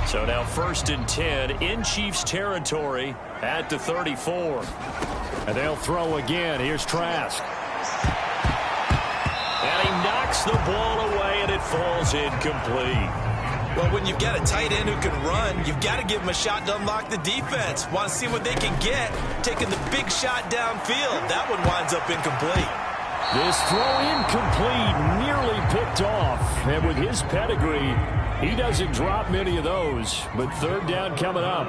So now 1st and 10 in Chiefs territory at the 34. And they'll throw again. Here's Trask. And he knocks the ball away, and it falls incomplete. Well, when you've got a tight end who can run, you've got to give him a shot to unlock the defense. Want to see what they can get, taking the big shot downfield. That one winds up incomplete. This throw incomplete, nearly picked off. And with his pedigree, he doesn't drop many of those. But 3rd down coming up.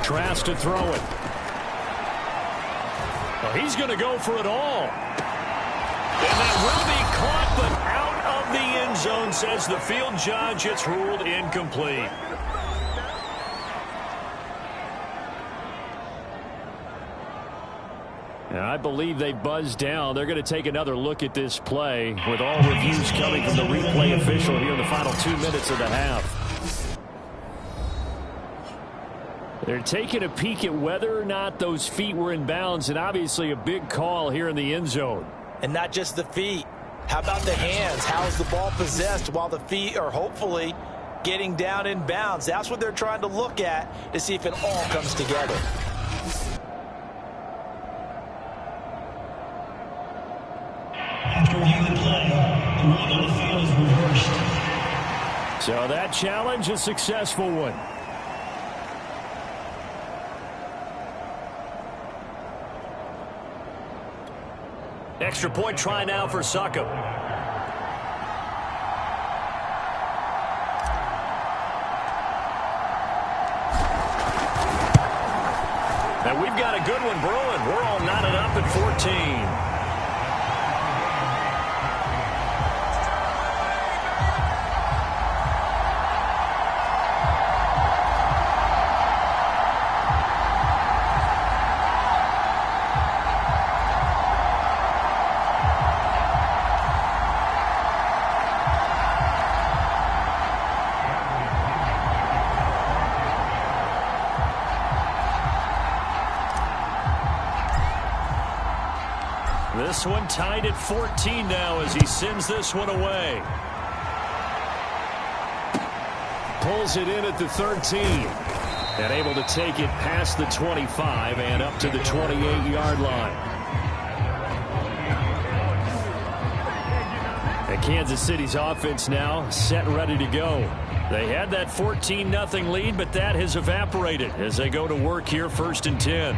Trask to throw it. Well, he's going to go for it all. And that will be caught, but out of the end zone, says the field judge. It's ruled incomplete. And I believe they buzzed down. They're going to take another look at this play with all reviews coming from the replay official here in the final 2 minutes of the half. They're taking a peek at whether or not those feet were in bounds, and obviously a big call here in the end zone. And not just the feet. How about the hands? How's the ball possessed while the feet are hopefully getting down in bounds? That's what they're trying to look at to see if it all comes together. After reviewing the play, the ruling on the field is reversed. So that challenge, a successful one. Extra point try now for Succop. And we've got a good one brewing. We're all knotted up at 14. This one tied at 14 now as he sends this one away. Pulls it in at the 13. And able to take it past the 25 and up to the 28-yard line. And Kansas City's offense now set and ready to go. They had that 14-0 lead, but that has evaporated as they go to work here 1st and 10.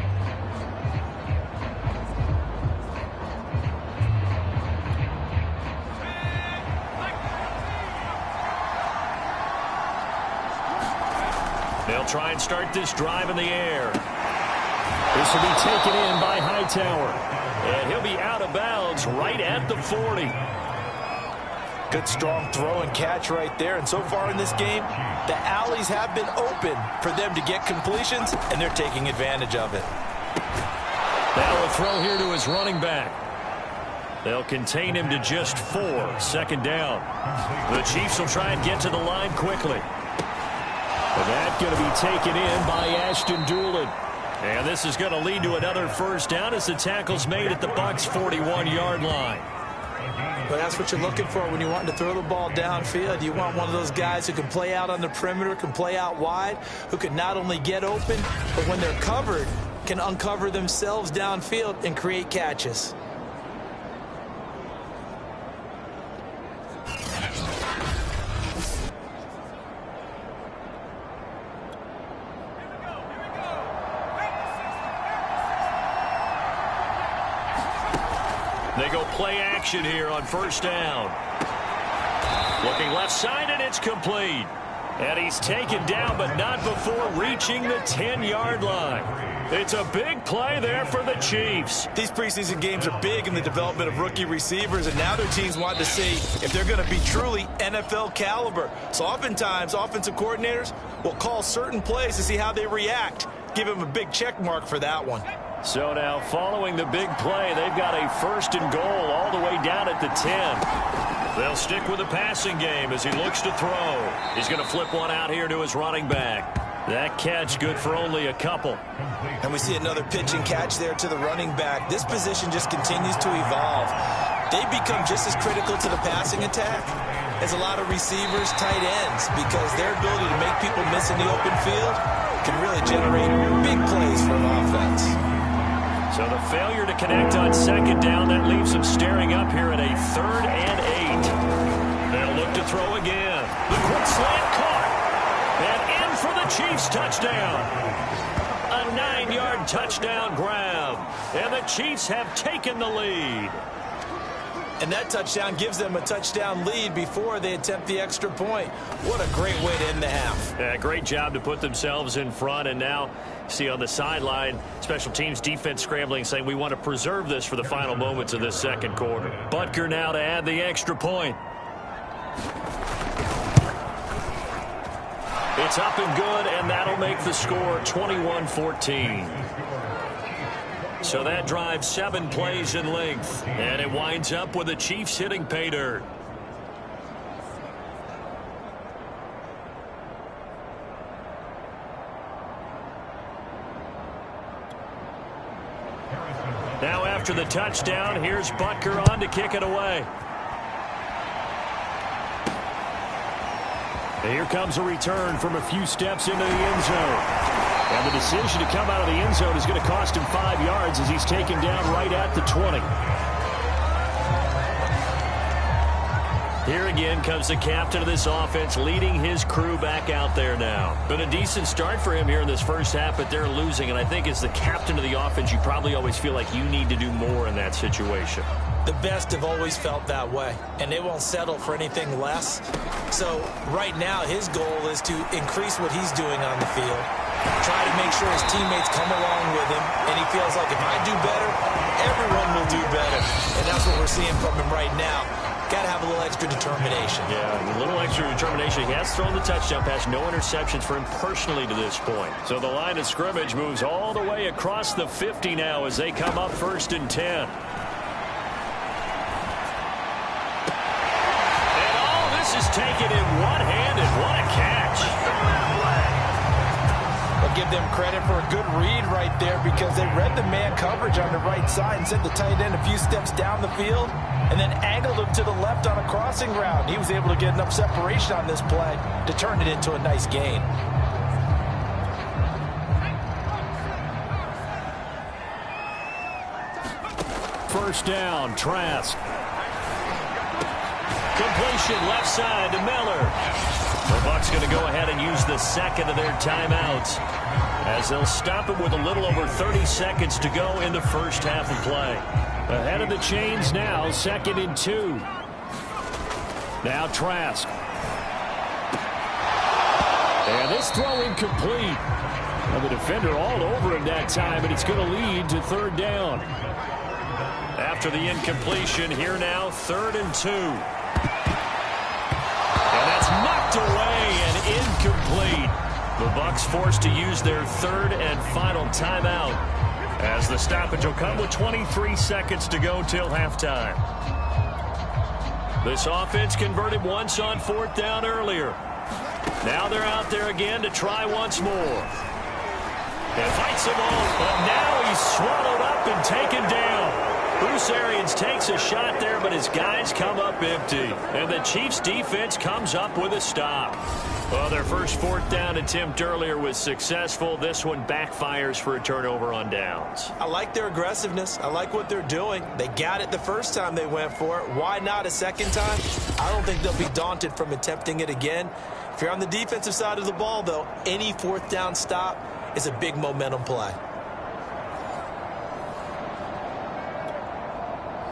They'll try and start this drive in the air. This will be taken in by Hightower. And he'll be out of bounds right at the 40. Good strong throw and catch right there. And so far in this game, the alleys have been open for them to get completions, and they're taking advantage of it. Now a throw here to his running back. They'll contain him to just 4. 2nd down. The Chiefs will try and get to the line quickly. And that's going to be taken in by Ashton Doolin. And this is going to lead to another 1st down as the tackle's made at the Bucs' 41-yard line. But that's what you're looking for when you want to throw the ball downfield. You want one of those guys who can play out on the perimeter, can play out wide, who can not only get open, but when they're covered, can uncover themselves downfield and create catches. They go play action here on 1st down. Looking left side, and it's complete. And he's taken down, but not before reaching the 10-yard line. It's a big play there for the Chiefs. These preseason games are big in the development of rookie receivers, and now their teams want to see if they're going to be truly NFL caliber. So oftentimes, offensive coordinators will call certain plays to see how they react. Give them a big check mark for that one. So now following the big play, they've got a 1st and goal all the way down at the 10. They'll stick with the passing game as he looks to throw. He's going to flip one out here to his running back. That catch good for only a couple. And we see another pitch and catch there to the running back. This position just continues to evolve. They become just as critical to the passing attack is a lot of receivers, tight ends, because their ability to make people miss in the open field can really generate big plays for an offense. So the failure to connect on second down, that leaves them staring up here at a 3rd and 8. They'll look to throw again. The quick slant caught. And in for the Chiefs touchdown. A 9-yard touchdown grab. And the Chiefs have taken the lead. And that touchdown gives them a touchdown lead before they attempt the extra point. What a great way to end the half. Yeah, great job to put themselves in front. And now, see on the sideline, special teams defense scrambling, saying we want to preserve this for the final moments of this second quarter. Butker now to add the extra point. It's up and good, and that'll make the score 21-14. So that drives 7 plays in length, and it winds up with the Chiefs hitting pay dirt. Now after the touchdown, here's Butker on to kick it away. And here comes a return from a few steps into the end zone. And the decision to come out of the end zone is going to cost him 5 yards as he's taken down right at the 20. Here again comes the captain of this offense leading his crew back out there now. Been a decent start for him here in this first half, but they're losing. And I think as the captain of the offense, you probably always feel like you need to do more in that situation. The best have always felt that way, and they won't settle for anything less. So right now, his goal is to increase what he's doing on the field, try to make sure his teammates come along with him, and he feels like if I do better, everyone will do better. And that's what we're seeing from him right now. Got to have a little extra determination. Yeah, a little extra determination. He has thrown the touchdown pass, no interceptions for him personally to this point. So the line of scrimmage moves all the way across the 50 now as they come up 1st and 10. Is taken in one-handed. What a catch. I'll give them credit for a good read right there because they read the man coverage on the right side and sent the tight end a few steps down the field and then angled him to the left on a crossing route. He was able to get enough separation on this play to turn it into a nice gain. First down, Trask. Completion left side to Miller. The Bucs going to go ahead and use the second of their timeouts as they'll stop it with a little over 30 seconds to go in the first half of play. Ahead of the chains now, 2nd and 2. Now Trask. And this throw incomplete. Well, the defender all over him that time, and it's going to lead to 3rd down. After the incompletion, here now, 3rd and 2. Knocked away and incomplete. The Bucs forced to use their 3rd and final timeout as the stoppage will come with 23 seconds to go till halftime. This offense converted once on 4th down earlier. Now they're out there again to try once more. And fights them off, but now he's swallowed up and taken down. Bruce Arians takes a shot there, but his guys come up empty. And the Chiefs' defense comes up with a stop. Well, their first 4th down attempt earlier was successful. This one backfires for a turnover on downs. I like their aggressiveness. I like what they're doing. They got it the first time they went for it. Why not a second time? I don't think they'll be daunted from attempting it again. If you're on the defensive side of the ball, though, any 4th down stop is a big momentum play.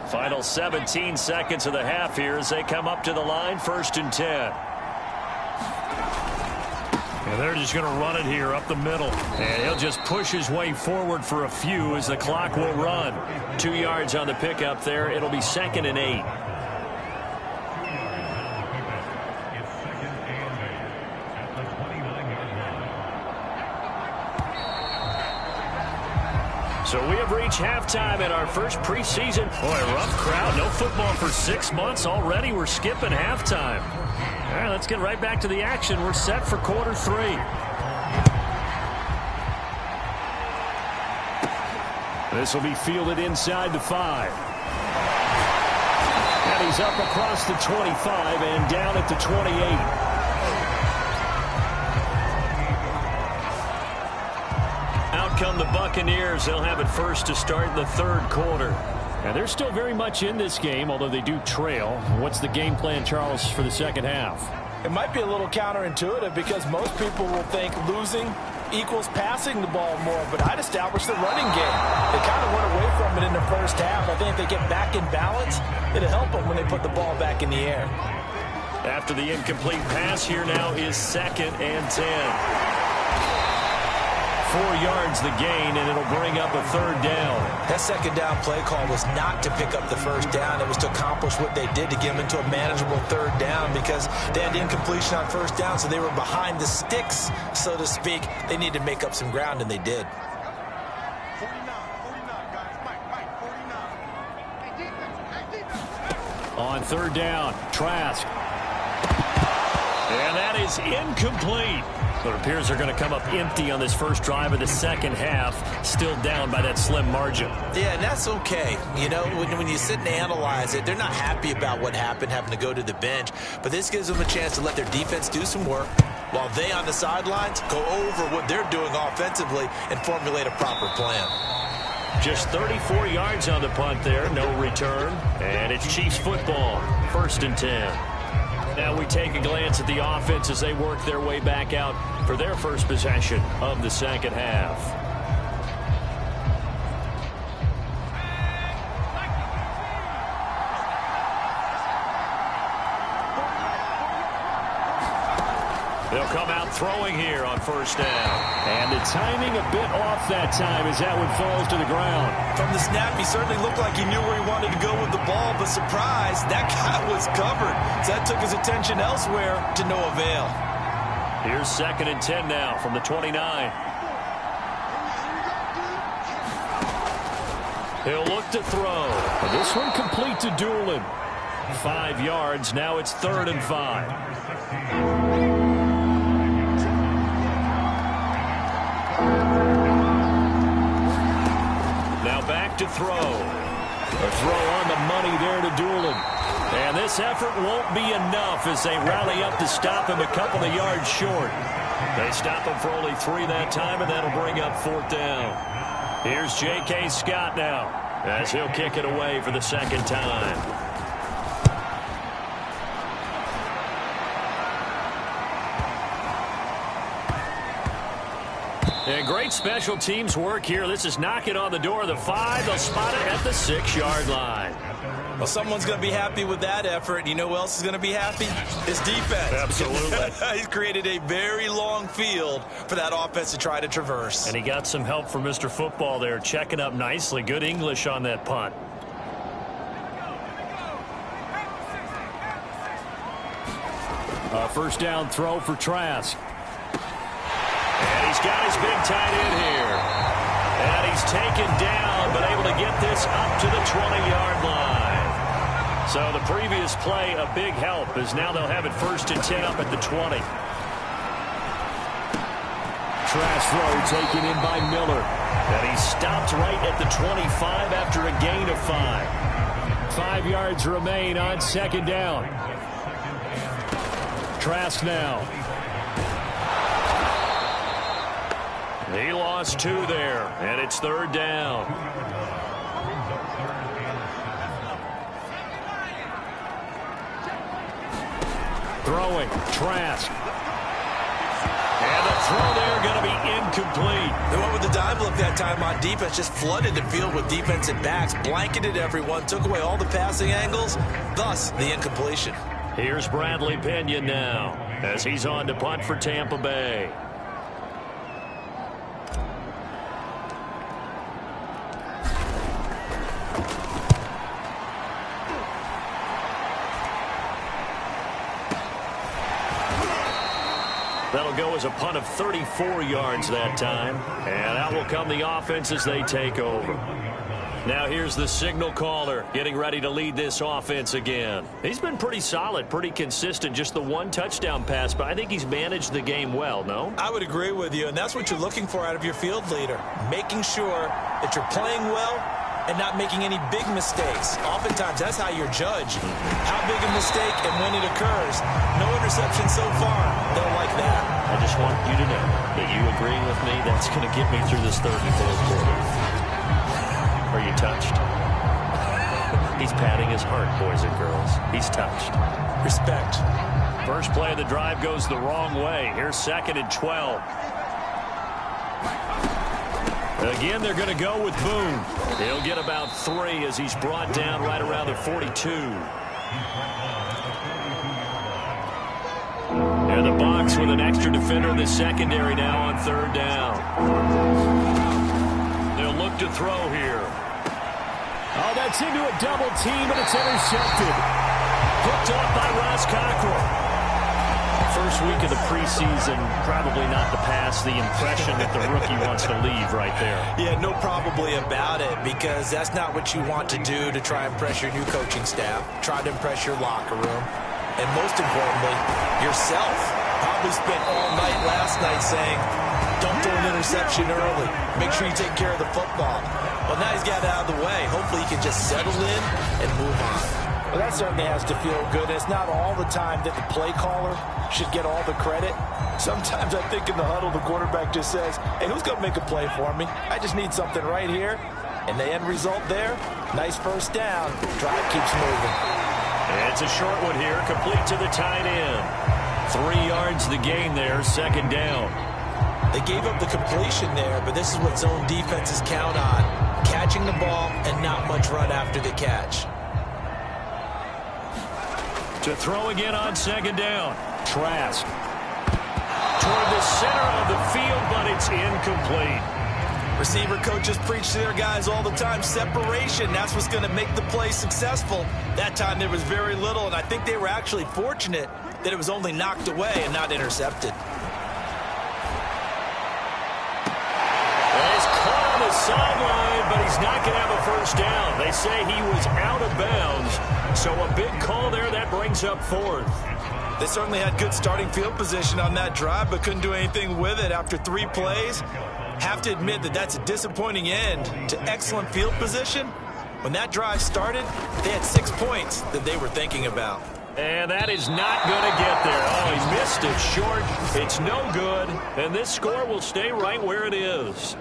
Final 17 seconds of the half here as they come up to the line, 1st and 10. And they're just going to run it here up the middle. And he'll just push his way forward for a few as the clock will run. 2 yards on the pickup there. It'll be 2nd and 8. So we have reached halftime in our first preseason. Boy, rough crowd. No football for 6 months already. We're skipping halftime. All right, let's get right back to the action. We're set for quarter 3. This will be fielded inside the 5. And He's up across the 25 and down at the 28. Come the Buccaneers. They'll have it first to start the third quarter. And they're still very much in this game, although they do trail. What's the game plan, Charles, for the second half? It might be a little counterintuitive because most people will think losing equals passing the ball more, but I'd establish the running game. They kind of went away from it in the first half. I think if they get back in balance, it'll help them when they put the ball back in the air. After the incomplete pass, here now is 2nd and 10. 4 yards the gain, and it'll bring up a 3rd down. That 2nd down play call was not to pick up the 1st down. It was to accomplish what they did to get them into a manageable 3rd down because they had incompletion on 1st down, so they were behind the sticks, so to speak. They needed to make up some ground, and they did. 49. On 3rd down, Trask. And that is incomplete. But it appears they're going to come up empty on this first drive of the second half, still down by that slim margin. Yeah, and that's okay. You know, when you sit and analyze it, they're not happy about what happened, having to go to the bench. But this gives them a chance to let their defense do some work while they on the sidelines go over what they're doing offensively and formulate a proper plan. Just 34 yards on the punt there, no return. And it's Chiefs football, 1st and 10. Now we take a glance at the offense as they work their way back out for their first possession of the second half. They'll come out throwing here on 1st down. And the timing a bit off that time as that one falls to the ground. From the snap, he certainly looked like he knew where he wanted to go with the ball, but surprise, that guy was covered. So that took his attention elsewhere to no avail. Here's 2nd and 10 now from the 29. He'll look to throw. This one complete to Doolin. 5 yards. Now it's 3rd and 5. Back to throw. A throw on the money there to Doolin. And this effort won't be enough as they rally up to stop him a couple of yards short. They stop him for only 3 that time, and that'll bring up 4th down. Here's J.K. Scott now as he'll kick it away for the 2nd time. And great special teams work here. This is knocking on the door of the 5. They'll spot it at the 6-yard line. Well, someone's going to be happy with that effort. You know who else is going to be happy? His defense. Absolutely. He's created a very long field for that offense to try to traverse. And he got some help from Mr. Football there, checking up nicely. Good English on that punt. A 1st down throw for Trask. And he's got his big tight end here. And he's taken down, but able to get this up to the 20-yard line. So the previous play, a big help, as now they'll have it 1st and 10 up at the 20. Trask throw taken in by Miller. And he stopped right at the 25 after a gain of 5. 5 yards remain on 2nd down. Trask now. He lost 2 there, and it's 3rd down. Throwing, Trask. And the throw there going to be incomplete. They went with the dime look that time on defense, just flooded the field with defensive backs, blanketed everyone, took away all the passing angles, thus the incompletion. Here's Bradley Pinion now as he's on to punt for Tampa Bay. That'll go as a punt of 34 yards that time. And out will come the offense as they take over. Now here's the signal caller getting ready to lead this offense again. He's been pretty solid, pretty consistent, just the 1 touchdown pass, but I think he's managed the game well, no? I would agree with you, and that's what you're looking for out of your field leader, making sure that you're playing well and not making any big mistakes. Oftentimes, that's how you're judged. How big a mistake and when it occurs. No interception so far. They'll like that. I just want you to know that you agreeing with me, that's going to get me through this third and fourth quarter. Are you touched? He's patting his heart, boys and girls. He's touched. Respect. First play of the drive goes the wrong way. Here's 2nd and 12. Again, they're going to go with Boone. He'll get about 3 as he's brought down right around the 42. And the box with an extra defender in the secondary now on 3rd down. They'll look to throw here. Oh, that's into a double team, and it's intercepted. Hooked off by Ross Cockrell. First week of the preseason, probably not the pass, the impression that the rookie wants to leave right there. Yeah, no probably about it, because that's not what you want to do to try and impress your new coaching staff. Try to impress your locker room. And most importantly, yourself. Probably spent all night last night saying, don't throw an interception early. Make sure you take care of the football. Well, now he's got it out of the way. Hopefully he can just settle in and move on. Well, that certainly has to feel good. It's not all the time that the play caller should get all the credit. Sometimes I think in the huddle, the quarterback just says, hey, who's going to make a play for me? I just need something right here. And the end result there, nice first down. Drive keeps moving. It's a short one here, complete to the tight end. 3 yards the gain there, 2nd down. They gave up the completion there, but this is what zone defenses count on. Catching the ball and not much run after the catch. To throw again on 2nd down. Trask. Toward the center of the field, but it's incomplete. Receiver coaches preach to their guys all the time. Separation, that's what's going to make the play successful. That time there was very little, and I think they were actually fortunate that it was only knocked away and not intercepted. He's caught on the sideline, but he's not going to have a first down. They say he was out of bounds, so a big call there. That brings up 4th. They certainly had good starting field position on that drive, but couldn't do anything with it after 3 plays. Have to admit that that's a disappointing end to excellent field position. When that drive started, they had 6 points that they were thinking about. And that is not going to get there. Oh, he missed it short. It's no good. And this score will stay right where it is.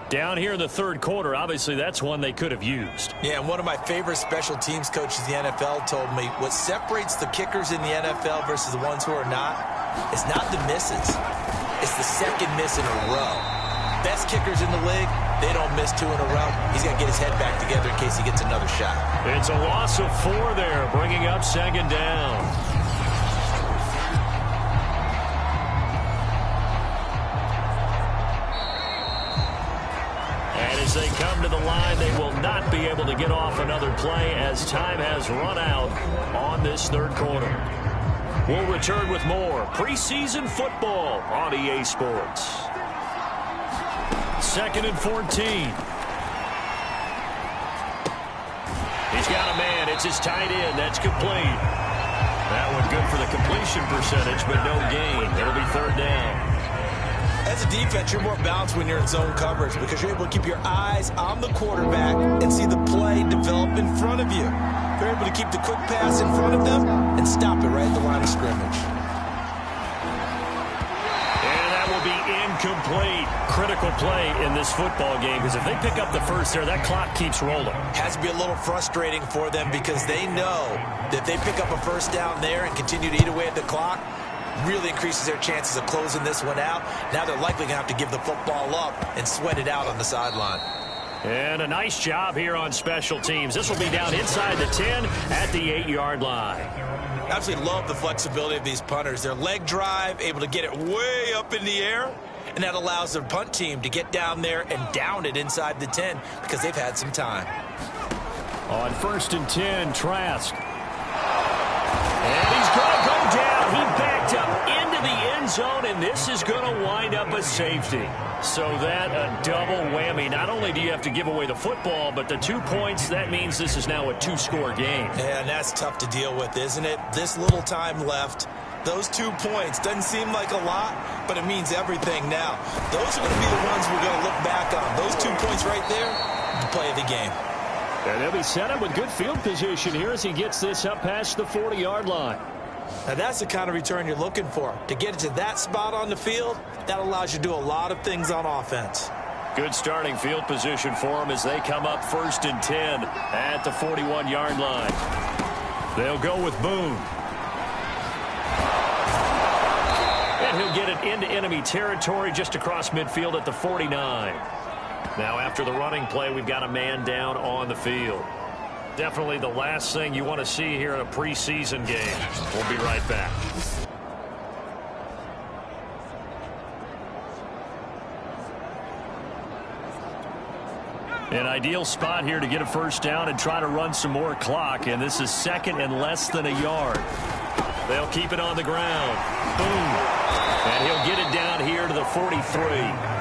Down here in the 3rd quarter, obviously that's one they could have used. Yeah, and one of my favorite special teams coaches in the NFL told me what separates the kickers in the NFL versus the ones who are not is not the misses. It's the 2nd miss in a row. Best kickers in the league, they don't miss 2 in a row. He's got to get his head back together in case he gets another shot. It's a loss of 4 there, bringing up 2nd down. As they come to the line, they will not be able to get off another play as time has run out on this 3rd quarter. We'll return with more preseason football on EA Sports. 2nd and 14. He's got a man. It's his tight end. That's complete. That one good for the completion percentage, but no gain. It'll be 3rd down. As a defense, you're more balanced when you're in zone coverage because you're able to keep your eyes on the quarterback and see the play develop in front of you. You're able to keep the quick pass in front of them and stop it right at the line of scrimmage. And that will be incomplete. Critical play in this football game because if they pick up the first there, that clock keeps rolling. Has to be a little frustrating for them because they know that if they pick up a first down there and continue to eat away at the clock, really increases their chances of closing this one out. Now they're likely going to have to give the football up and sweat it out on the sideline. And a nice job here on special teams. This will be down inside the 10 at the 8-yard line. Absolutely love the flexibility of these punters. Their leg drive, able to get it way up in the air, and that allows their punt team to get down there and down it inside the 10 because they've had some time. On 1st and 10, Trask. And he's going to go down. He backed up into the end zone, and this this is going to wind up a safety. So that a double whammy. Not only do you have to give away the football, but the 2 points, that means this is now a 2-score game. Yeah, and that's tough to deal with, isn't it? This little time left. Those 2 points doesn't seem like a lot, but it means everything now. Those are going to be the ones we're going to look back on. Those 2 points right there, the play of the game. And he'll be set up with good field position here as he gets this up past the 40-yard line. Now, that's the kind of return you're looking for. To get it to that spot on the field, that allows you to do a lot of things on offense. Good starting field position for them as they come up 1st and 10 at the 41-yard line. They'll go with Boone. And he'll get it into enemy territory just across midfield at the 49. Now, after the running play, we've got a man down on the field. Definitely the last thing you want to see here in a preseason game. We'll be right back. An ideal spot here to get a first down and try to run some more clock. And this is 2nd and less than a yard. They'll keep it on the ground. Boom. And he'll get it down here to the 43.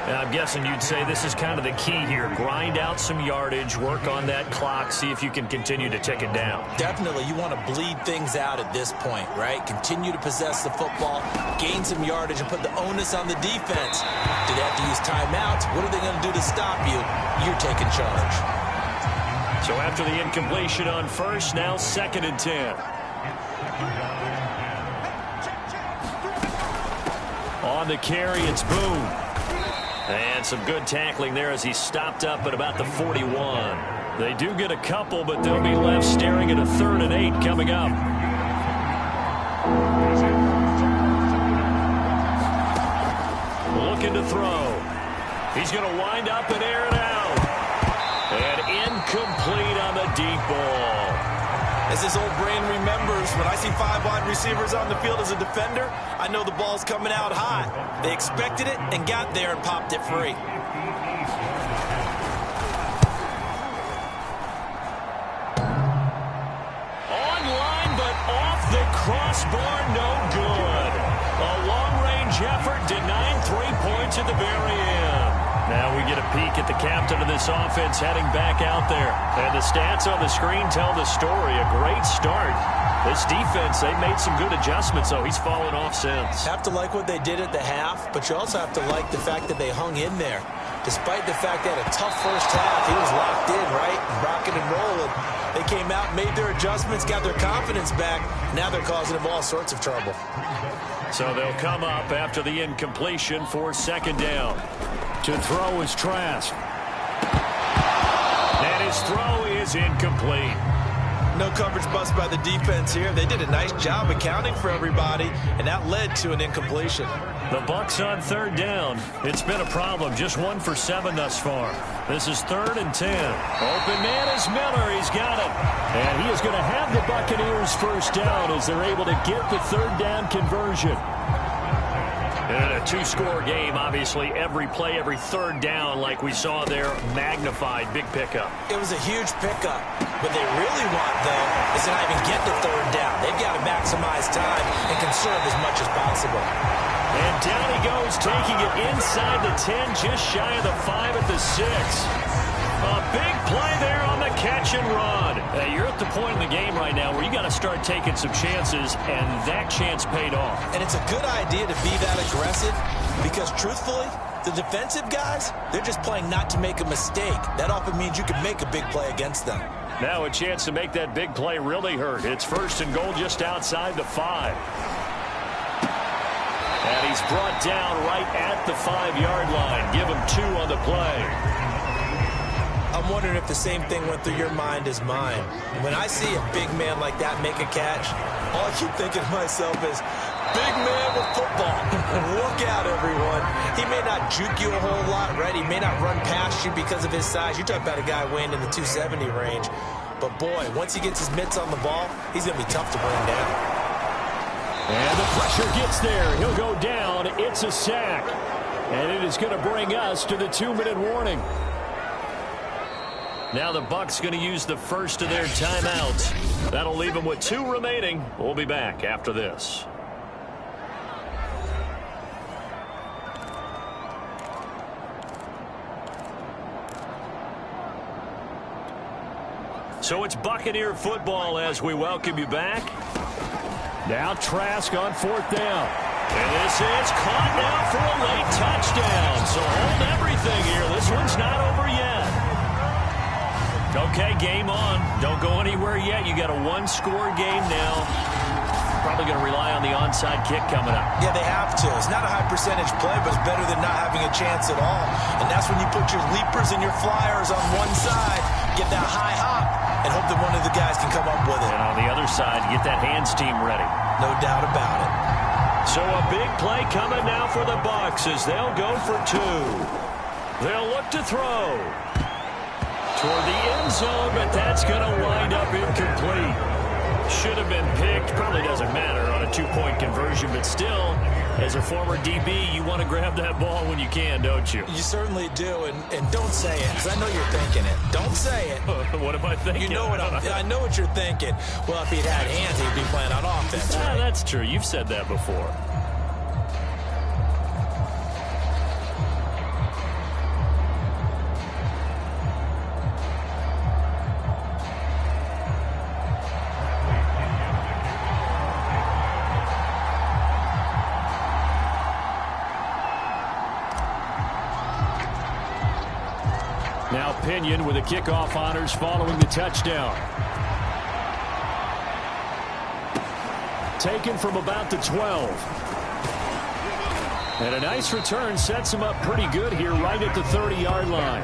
And I'm guessing you'd say this is kind of the key here. Grind out some yardage, work on that clock, see if you can continue to tick it down. Definitely, you want to bleed things out at this point, right? Continue to possess the football, gain some yardage, and put the onus on the defense. Do they have to use timeouts? What are they going to do to stop you? You're taking charge. So after the incompletion on first, now 2nd and 10. On the carry, it's Boone. And some good tackling there as he stopped up at about the 41. They do get a couple, but they'll be left staring at a 3rd and 8 coming up. Looking to throw. He's going to wind up and air it out. And incomplete on the deep ball. As his old brain remembers, when I see 5 wide receivers on the field as a defender, I know the ball's coming out high. They expected it and got there and popped it free. Online, but off the crossbar, no good. A long-range effort denying 3 points at the very end. Now we get a peek at the captain of this offense heading back out there. And the stats on the screen tell the story. A great start. This defense, they've made some good adjustments, so he's fallen off since. Have to like what they did at the half, but you also have to like the fact that they hung in there. Despite the fact they had a tough first half, he was locked in, right? Rocking and rolling. They came out, made their adjustments, got their confidence back. Now they're causing him all sorts of trouble. So they'll come up after the incompletion for 2nd down. To throw is Trask. And his throw is incomplete. No coverage bust by the defense here. They did a nice job accounting for everybody, and that led to an incompletion. The Bucs on 3rd down. It's been a problem. Just 1 for 7 thus far. This is 3rd and 10. Open man is Miller. He's got it. And he is going to have the Buccaneers first down as they're able to get the 3rd down conversion. And a 2-score game, obviously, every play, every 3rd down, like we saw there, magnified, big pickup. It was a huge pickup. What they really want, though, is to not even get the 3rd down. They've got to maximize time and conserve as much as possible. And down he goes, taking it inside the 10, just shy of the 5 at the 6. A big play there on the catch and run. You're at the point in the game right now where you got to start taking some chances, and that chance paid off. And it's a good idea to be that aggressive because, truthfully, the defensive guys, they're just playing not to make a mistake. That often means you can make a big play against them. Now a chance to make that big play really hurt. It's 1st and goal just outside the 5. And he's brought down right at the 5-yard line. Give him 2 on the play. I'm wondering if the same thing went through your mind as mine. When I see a big man like that make a catch, all I keep thinking to myself is, big man with football. Look out, everyone. He may not juke you a whole lot, right? He may not run past you because of his size. You're talking about a guy weighing in the 270 range. But, boy, once he gets his mitts on the ball, he's going to be tough to bring down. And the pressure gets there. He'll go down. It's a sack. And it is going to bring us to the 2-minute warning. Now the Bucs going to use the first of their timeouts. That'll leave them with 2 remaining. We'll be back after this. So it's Buccaneer football as we welcome you back. Now Trask on 4th down. And this is caught now for a late touchdown. So hold everything here. This one's not over yet. Okay, game on. Don't go anywhere yet. You got a one-score game now. Probably going to rely on the onside kick coming up. Yeah, they have to. It's not a high percentage play, but it's better than not having a chance at all. And that's when you put your leapers and your flyers on one side, get that high hop, and hope that one of the guys can come up with it. And on the other side, get that hands team ready. No doubt about it. So a big play coming now for the Bucs as they'll go for 2. They'll look to throw toward the end zone, but that's going to wind up incomplete. Should have been picked. Probably doesn't matter on a 2-point conversion, but still, as a former DB, you want to grab that ball when you can, don't you? You certainly do, and don't say it, because I know you're thinking it. Don't say it. What am I thinking? You know what I know what you're thinking. Well, if he'd had hands, he'd be playing on offense, right? That's true. You've said that before. Now Pinion with the kickoff honors following the touchdown. Taken from about the 12. And a nice return sets him up pretty good here right at the 30-yard line.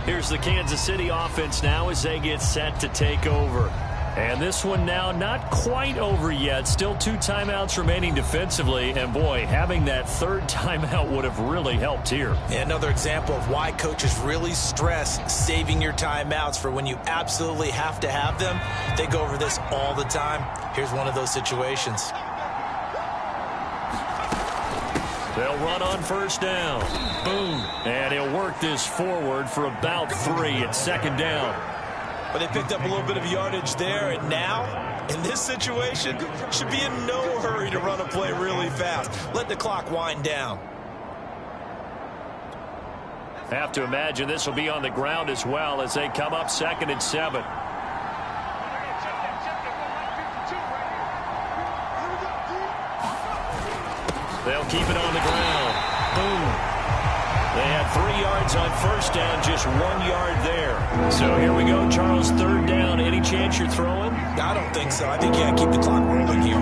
Here's the Kansas City offense now as they get set to take over. And this one now not quite over yet. Still 2 timeouts remaining defensively. And, boy, having that 3rd timeout would have really helped here. Yeah, another example of why coaches really stress saving your timeouts for when you absolutely have to have them. They go over this all the time. Here's one of those situations. They'll run on 1st down. Boom. And he'll work this forward for about 3 at 2nd down. But they picked up a little bit of yardage there, and now, in this situation, should be in no hurry to run a play really fast. Let the clock wind down. Have to imagine this will be on the ground as well as they come up 2nd and 7. They'll keep it on the ground. Boom. They had 3 yards on 1st down, just 1 yard there. So here we go, Charles, 3rd down. Any chance you're throwing? I don't think so. I think you got to keep the clock rolling here.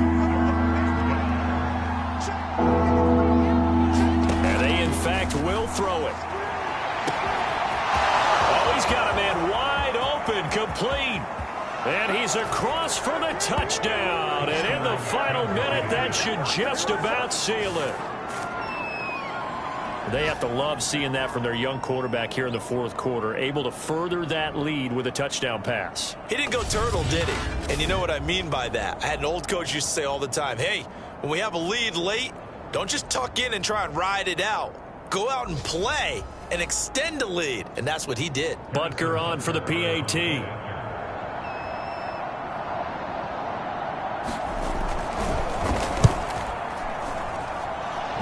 And they, in fact, will throw it. Oh, he's got a man wide open, complete. And he's across for the touchdown. And in the final minute, that should just about seal it. They have to love seeing that from their young quarterback here in the 4th quarter, able to further that lead with a touchdown pass. He didn't go turtle, did he? And you know what I mean by that. I had an old coach used to say all the time, hey, when we have a lead late, don't just tuck in and try and ride it out. Go out and play and extend the lead. And that's what he did. Butker on for the PAT.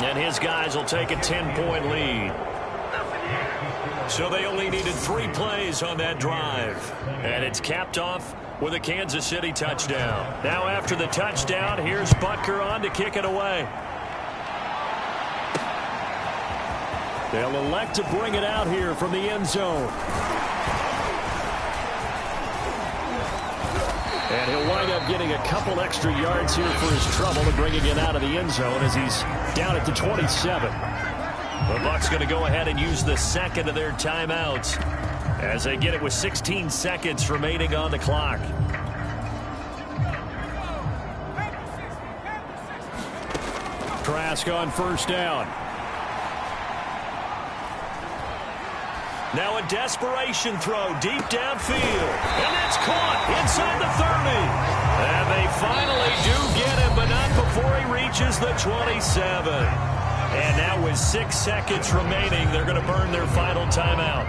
And his guys will take a 10-point lead. So they only needed 3 plays on that drive. And it's capped off with a Kansas City touchdown. Now after the touchdown, here's Butker on to kick it away. They'll elect to bring it out here from the end zone. And he'll wind up getting a couple extra yards here for his trouble and bringing it out of the end zone as he's down at the 27. The Bucs going to go ahead and use the 2nd of their timeouts as they get it with 16 seconds remaining on the clock. Trask on 1st down. Now a desperation throw deep downfield. And it's caught inside the 30. And they finally do get him, but not before he reaches the 27. And now with 6 seconds remaining, they're going to burn their final timeout.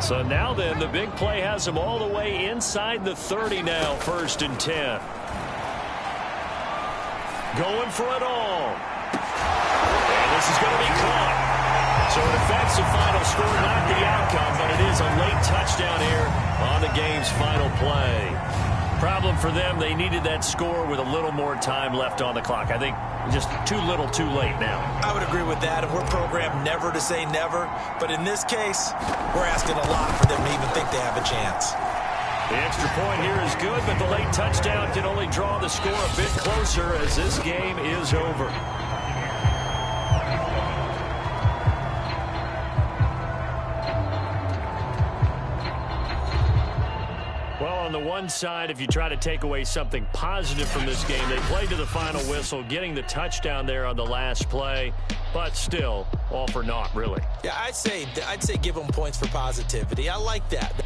So now then, the big play has them all the way inside the 30 now, 1st and 10. Going for it all. And this is going to be caught. So it affects the final score, not the outcome, but it is a late touchdown here on the game's final play. Problem for them, they needed that score with a little more time left on the clock. I think just too little too late now. I would agree with that, and we're programmed never to say never. But in this case, we're asking a lot for them to even think they have a chance. The extra point here is good, but the late touchdown can only draw the score a bit closer as this game is over. Well, on the one side, if you try to take away something positive from this game, they played to the final whistle, getting the touchdown there on the last play, but still, all for naught, really. Yeah, I'd say give them points for positivity. I like that.